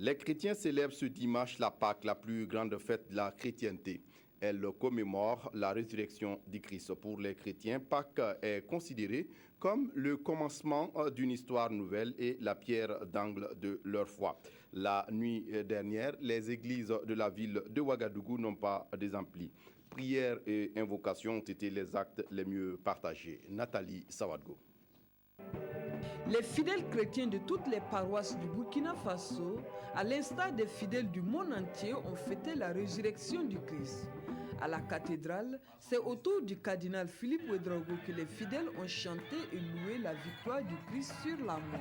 Les chrétiens célèbrent ce dimanche la Pâque, la plus grande fête de la chrétienté. Elle commémore la résurrection du Christ. Pour les chrétiens, Pâques est considérée comme le commencement d'une histoire nouvelle et la pierre d'angle de leur foi. La nuit dernière, les églises de la ville de Ouagadougou n'ont pas désempli. Prières et invocations ont été les actes les mieux partagés. Nathalie Sawadgo. Les fidèles chrétiens de toutes les paroisses du Burkina Faso, à l'instar des fidèles du monde entier, ont fêté la résurrection du Christ. À la cathédrale, c'est autour du cardinal Philippe Ouédraogo que les fidèles ont chanté et loué la victoire du Christ sur la mort.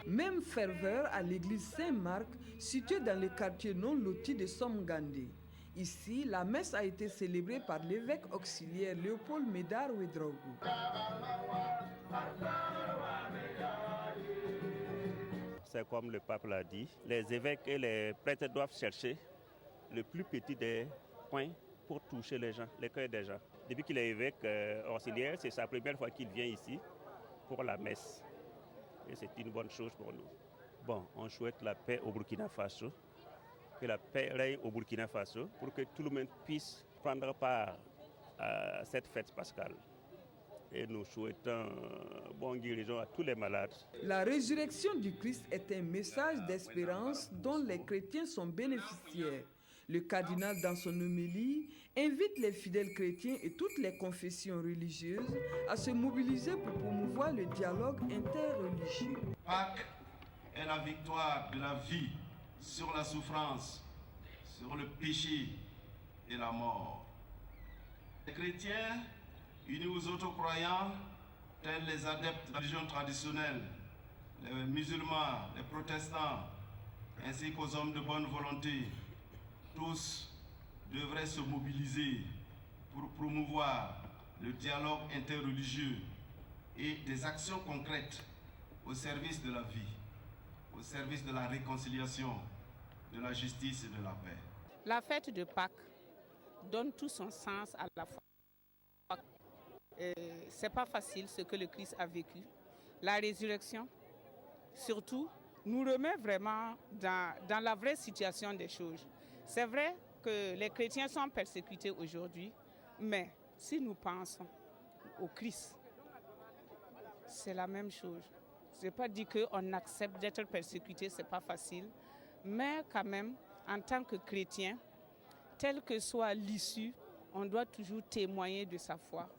Même ferveur à l'église Saint-Marc, située dans le quartier non loti de Somgandé. Ici, la messe a été célébrée par l'évêque auxiliaire Léopold Médard Ouédraogo. C'est comme le pape l'a dit, les évêques et les prêtres doivent chercher le plus petit des points pour toucher les gens, les cœurs des gens. Depuis qu'il est évêque auxiliaire, c'est sa première fois qu'il vient ici pour la messe. Et c'est une bonne chose pour nous. Bon, on souhaite la paix au Burkina Faso, que la paix règne au Burkina Faso pour que tout le monde puisse prendre part à cette fête pascale. Et nous souhaitons bonne guérison à tous les malades. La résurrection du Christ est un message d'espérance dont les chrétiens sont bénéficiaires. Le cardinal, dans son homélie, invite les fidèles chrétiens et toutes les confessions religieuses à se mobiliser pour promouvoir le dialogue interreligieux. Pâques est la victoire de la vie sur la souffrance, sur le péché et la mort. Les chrétiens, unis aux autres croyants, tels les adeptes de la religion traditionnelle, les musulmans, les protestants, ainsi qu'aux hommes de bonne volonté, tous devraient se mobiliser pour promouvoir le dialogue interreligieux et des actions concrètes au service de la vie, au service de la réconciliation, de la justice et de la paix. La fête de Pâques donne tout son sens à la foi. C'est pas facile ce que le Christ a vécu. La résurrection, surtout, nous remet vraiment dans la vraie situation des choses. C'est vrai que les chrétiens sont persécutés aujourd'hui, mais si nous pensons au Christ, c'est la même chose. Je n'ai pas dit qu'on accepte d'être persécuté, ce n'est pas facile, mais quand même, en tant que chrétien, telle que soit l'issue, on doit toujours témoigner de sa foi,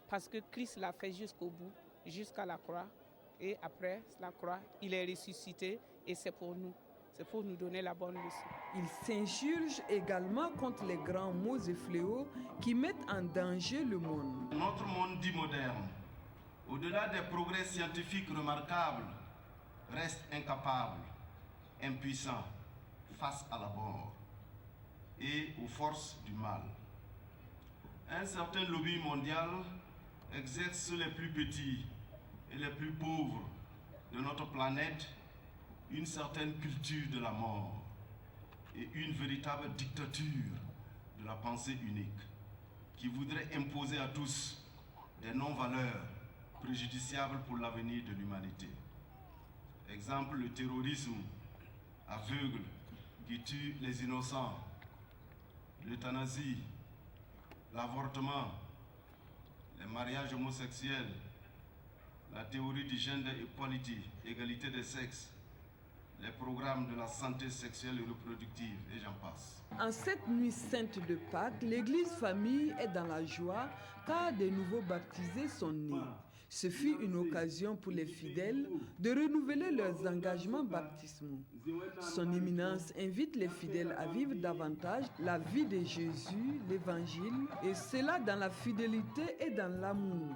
parce que Christ l'a fait jusqu'au bout, jusqu'à la croix, et après la croix, il est ressuscité, et c'est pour nous. C'est pour nous donner la bonne leçon. Il s'insurge également contre les grands maux et fléaux qui mettent en danger le monde. Notre monde dit moderne, au-delà des progrès scientifiques remarquables, reste incapable, impuissant face à la mort et aux forces du mal. Un certain lobby mondial exerce sur les plus petits et les plus pauvres de notre planète une certaine culture de la mort et une véritable dictature de la pensée unique qui voudrait imposer à tous des non-valeurs préjudiciables pour l'avenir de l'humanité. Exemple, le terrorisme aveugle qui tue les innocents, l'euthanasie, l'avortement, les mariages homosexuels, la théorie du gender equality, égalité des sexes, les programmes de la santé sexuelle et reproductive, et j'en passe. En cette nuit sainte de Pâques, l'église famille est dans la joie car de nouveaux baptisés sont nés. Ce fut une occasion pour les fidèles de renouveler leurs engagements baptismaux. Son éminence invite les fidèles à vivre davantage la vie de Jésus, l'évangile, et cela dans la fidélité et dans l'amour.